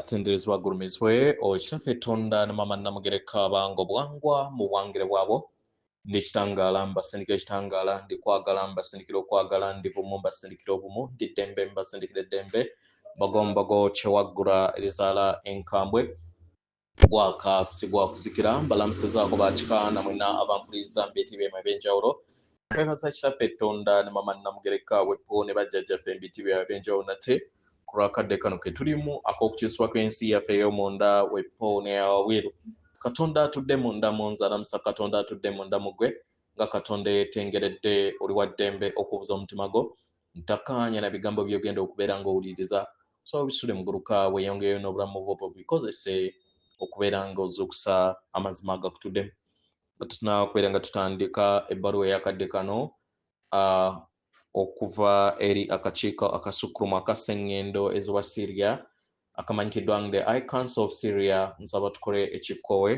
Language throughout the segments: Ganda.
atenderezwa gurumizwe okisafe tonda namama namugereka bango bwangwa mu bwangire bwabo ndikitangala mbasindikira ekitangala ndikwagala mbasindikira okwagala ndi bumu mbasindikira obumu ndiddembe mbasindikira eddembe bagombago kyewaggula erizala enkambwe gwakasi gwakuzikira mbalamusizaako bakikaana mwena abampuliriza mbitibwa emu ebyenjawulo twebaza kitaffe tonda namama namugereka wepo ne bajjajjaffe mbitibwa ebyenjawulo nate kulwakadde kano ke tulimu ak'okukyusibwa kw'ensi yaffe ey'omunda wepo n'eyawawiru katonda atudde munda munzalamusa katonda atudde munda mugwe nga katonda yetengeredde oli wa ddembe okubuza omutima gwo ntakkaanya na bigambo byogenda okubeera ng'owuliriza so bisule muguluka weeyongereyo n'obulamu bwo bikozese okubeera ng'ozuukusa amazima agakutuddemu tunakubeera nga tutandika ebbaluwa eyakadde kano okuva eri akakiiko akasukkulumu akaseŋŋendo ez'owa Syria akamanyikiddwa nga the High Council of Syria nsaba tukole ekikkowe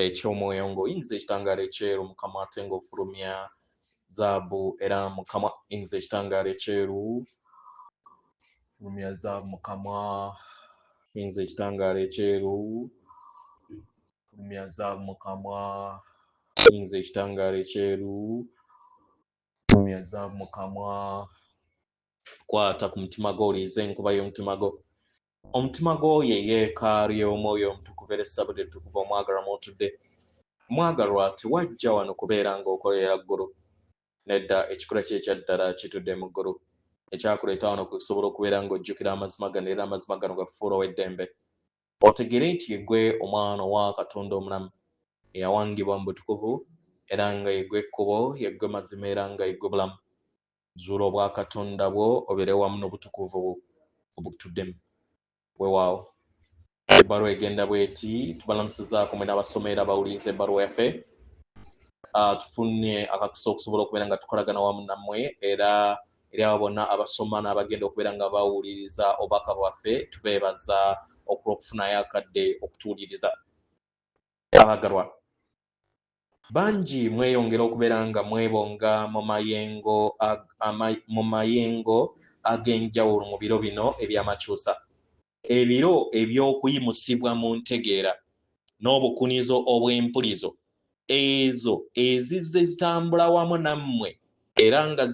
eky'omwoyo ng'oyinza ekitangaala ekyeru mukama ate ng'ofulumya zaabu era mukama yinza ekitangaala ekyeru fulumya zaabu mukama yinza ekitangaala ekyeru fulumya zaabu mukama yinza ekitangaala ekyeru fulumya zaabu mukama kwata ku mutima gwo oliize enkuba y'omutima gwo omutima gwo ye yeekaalu y'omwoyo omutukuvu era essabudde ettukuvu omwagalwa mw'otudde omwagalwa tewajja wano kubeera ng'okolera ggulu nedda ekikula kye ekyaddala kitudde mu ggulu ekyakuleeta wano kusobola okubeera ng'ojjukira amazima gano era amazima gano gakufuula ow'eddembe otegere nti yegwe omwana owa katonda omulamu eyawangibwa mu butukuvu era nga yegwe ekkubo yegwe mazima era nga yegwe bulamu zuula obwakatonda bwo obeere wamu n'obutukuvu bwo obutuddemu weewaawo ebbaluwa egenda bweti tubalamusizaako mwe n'abasomera abawuliriza ebbaluwa yaffe tufunye akakisa okusobola okubeera nga tukolagana wamu nammwe era eri abo bonna abasoma n'abagenda okubeera nga bawuliriza obubaka bwaffe tubeebaza okufuna akadde okutuwuliriza abagalwa bangi mweyongera okubeera nga mwebonga mu mayengo ag'enjawulo mu biro bino eby'amakyusa ebiro eby'okuyimusibwa mu ntegeera n'obukunizo obw'empulizo ezo ezizze zitambula wamu nammwe era nga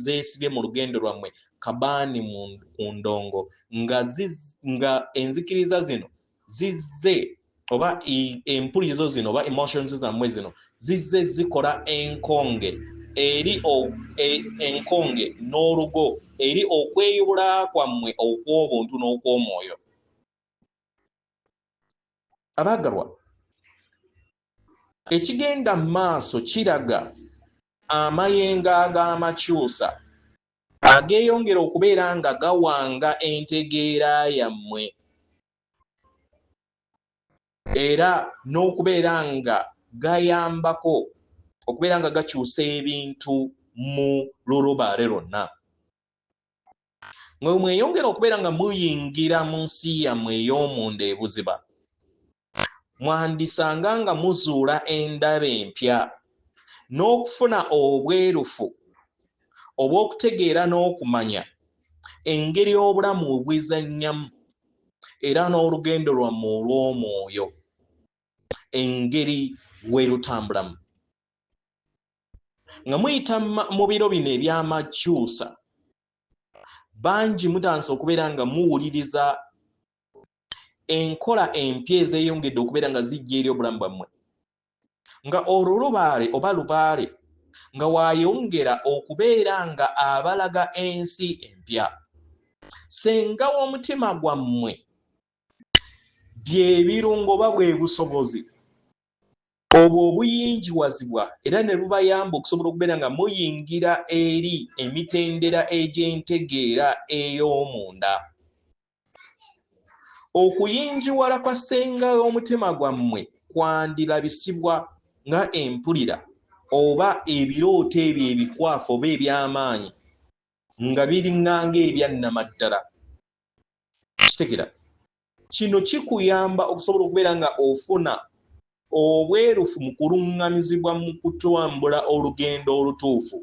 zeesibye mu lugendo lwammwe kabaani ku ndongo nga enzikiriza zino zizze oba empulizo zino oba emotions zammwe zino zizze zikola enkonge eri enkonge n'olugo eri okweyubula kwammwe okw'obuntu n'okw'omwoyo abaagalwa ekigenda mu maaso kiraga amayengo ag'amakyusa ageeyongera okubeera nga gawanga entegeera yammwe era n'okubeera nga gayambako okubeera nga gakyusa ebintu mu lulubaale lwonna mwe mweyongera okubeera nga muyingira mu nsi yammwe ey'omunda ebuziba mwandisanga nga muzuula endaba empya n'okufuna obwerufu obw'okutegeera n'okumanya engeri y'obulamu obwizannyamu era n'olugendo lwammwe olw'omwoyo engeri weerutambulamu nga muyita mu biro bino eby'amakyusa bangi mutandise okubeera nga muwuliriza enkola empya ezeeyongedde okubeera nga zijja eri obulamu bwammwe nga olulubaale oba lubaale nga waayongera okubeera nga abalaga ensi empya senga w'omutima gwammwe by'ebirungo oba bwe busobozi obwo obuyinjiwazibwa era ne bubayamba okusobola okubeera nga muyingira eri emitendera egy'entegeera ey'omunda okuyinjiwala kwa ssenga w'omutima gwammwe kwandirabisibwa nga empulira oba ebirooto ebyo ebikwafu oba eby'amaanyi nga biriŋŋanga ebyannamaddala kitegera kino kikuyamba okusobola okubeera nga ofuna obwerufu mu kuluŋŋamizibwa mu kutambula olugendo olutuufu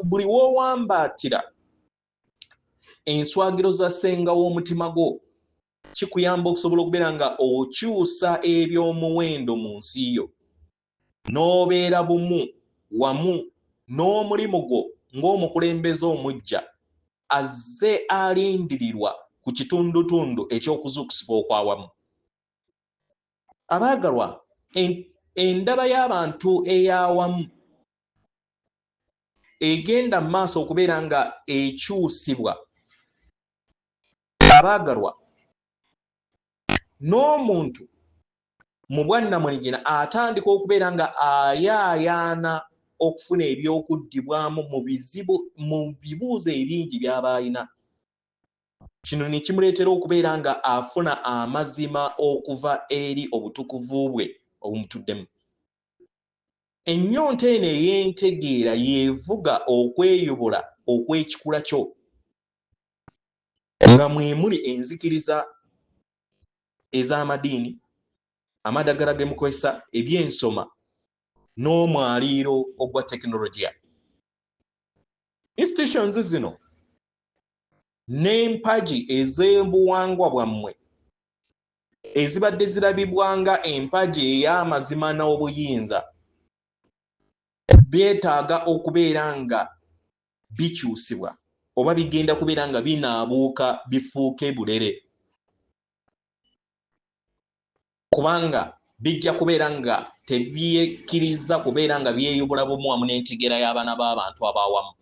buli w'owambaatira enswagiro za ssenga w'omutima gwo kikuyamba okusobola okubeera nga okyusa eby'omuwendo mu nsi yo n'obeera bumu wamu n'omulimu gwo ng'omukulembeze omuggya azze alindirirwa ku kitundutundu eky'okuzuukusibwa okwawamu. Abaagalwa, endaba y'abantu ey'awamu egenda mu maaso okubeera nga ekyusibwa. Abaagalwa, n'omuntu mu bwannamwenyina atandika okubeera nga ayaayaana okufuna ebyokuddibwamu mu bibuuzo ebingi by'aba alina. Kino ne kimuleetera okubeera nga afuna amazima okuva eri obutukuvu bwe obumutuddemu. Ennyonta eno ey'entegeera yeevuga okweyobola okw'ekikula kyo, nga mwe muli enzikiriza ez'amadiini, amadagala g'emukozesa, eby'ensoma n'omwaliiro ogwa tekinologiya. Institutions zino n'empagi ez'obuwangwa bwammwe ezibadde zirabibwa nga empagi ey'amazima n'obuyinza byetaaga okubeera nga bikyusibwa oba bigenda kubeera nga binaabuuka bifuuke bulere, kubanga bijja kubeera nga tebyekkiriza kubeera nga byeyobola bumu wamu n'entegeera y'abaana b'abantu ab'awamu.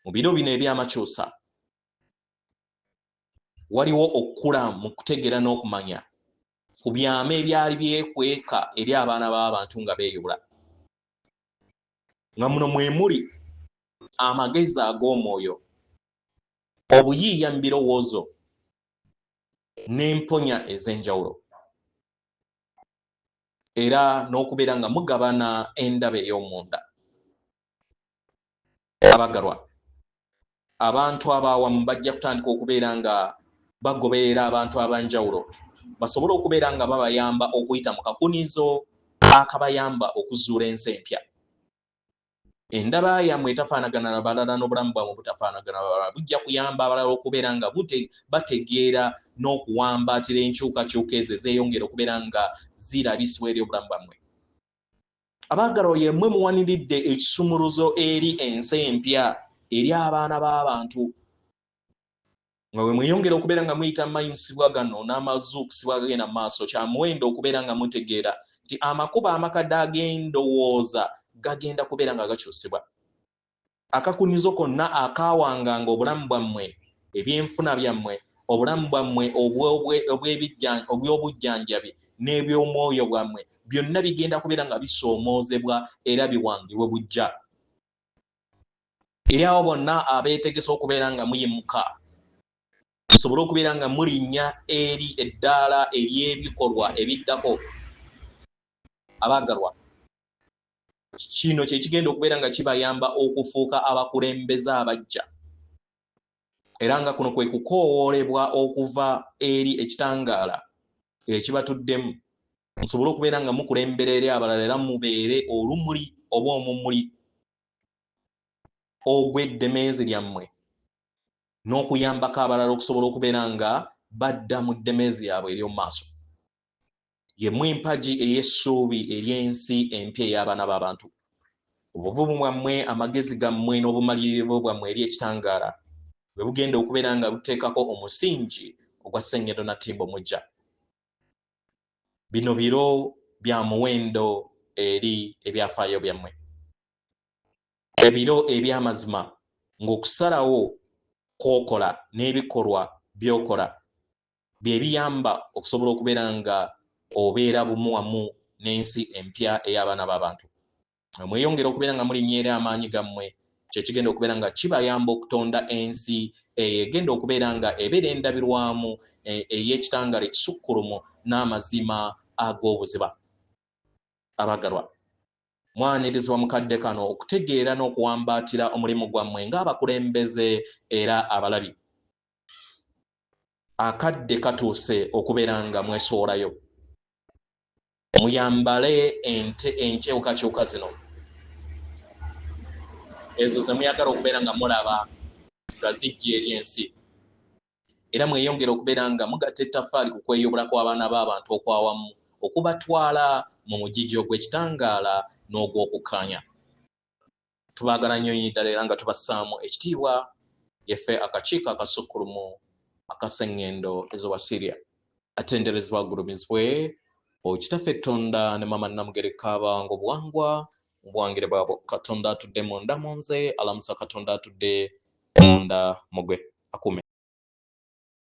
Mu biro bino eby'amakyusa waliwo okukula mu kutegeera n'okumanya ku byama ebyali byekweka eri abaana b'abantu nga beeyobola, nga muno mwe muli amagezi ag'omwoyo, obuyiiya mu birowoozo n'emponya ez'enjawulo, era n'okubeera nga mugabana endaba ey'omunda. Abagalwa, abantu ab'awamu bajja kutandika okubeera nga bagoberera abantu ab'enjawulo basobole okubeera nga babayamba okuyita mu kakunizo akabayamba okuzuula ensi empya. Endaba yammwe etafaanagana na balala n'obulamu bwabwe butafaanagana na balala bujja kuyamba abalala okubeera nga bategeera n'okuwambaatira enkyukakyuka ezo ezeeyongera okubeera nga zirabisibwa eri obulamu bwammwe. Abaagalwa, yemmwe muwaniridde ekisumuluzo eri ensi empya eri abaana b'abantu, nga bwe mweyongera okubeera nga muyita mu mayimusibwa gano n'amazuukusibwa agagenda mu maaso, kya muwendo okubeera nga mutegeera nti amakubo amakadde ag'endowooza gagenda kubeera nga gakyusibwa. Akakunizo konna akaawanganga obulamu bwammwe, ebyenfuna byammwe, obulamu bwammwe obw'obujjanjabi n'eby'omwoyo bwammwe, byonna bigenda kubeera nga bisoomoozebwa era biwangibwe bujja. Eri abo bonna abeetegese okubeera nga muyimuka, musobole okubeera nga mulinnya eri eddaala ery'ebikolwa ebiddako. Abaagalwa, kino kye kigenda okubeera nga kibayamba okufuuka abakulembeze abajja, era nga kuno kwe kukoowoolebwa okuva eri ekitangaala ekibatuddemu, musobole okubeera nga mukulembera eri abalala era mubeere olumuli oba omumuli ogw'eddemeezi lyammwe n'okuyambako abalala okusobola okubeera nga badda mu ddemeezi yaabwe ery'omu maaso. Yemmwe empagi ey'essuubi ery'ensi empya ey'abaana b'abantu. Obuvumu bwammwe, amagezi gammwe n'obumalirivu bwammwe eri ekitangaala bwe bugenda okubeera nga buteekako omusingi ogwa Ssengendo Nattimbo mujja. Bino biro bya muwendo eri ebyafaayo byammwe, ebiro eby'amazima, ng'okusalawo kw'okola n'ebikolwa by'okola bye biyamba okusobola okubeera nga obeera bumu wamu n'ensi empya ey'abaana b'abantu. Mweyongera okubeera nga mulinnya eri amaanyi gammwe, kye kigenda okubeera nga kibayamba okutonda ensi egenda okubeera nga ebeera endabirwamu ey'ekitangaala ekisukkulumu n'amazima ag'obuziba. Abaagalwa, mwanirizibwa mu kadde kano okutegeera n'okuwambaatira omulimu gwammwe ng'abakulembeze era abalabi. Akadde katuuse okubeera nga mwesoolayo, muyambale enkyukakyuka zino ezo ze muyagala okubeera nga mulaba nga zijja eri ensi era mweyongera okubeera nga mugatta ettaffaali ku kweyobola kw'abaana b'abantu okwawamu okubatwala mu mugigi ogw'ekitangaala n'ogw'okukkaanya. Tubaagala nnyo ddala era nga tubassaamu ekitiibwa yeffe akakiiko akasukkulumu akaseŋŋendo ez'owa Syria. Atenderezebwa agulumizibwe Kitaffe Katonda ne Maama Namugereka Abange Obuwangwa mu buwangire bwabwe. Katonda atudde munda mu nze, alamusa Katonda atudde munda mu gwe. Akume.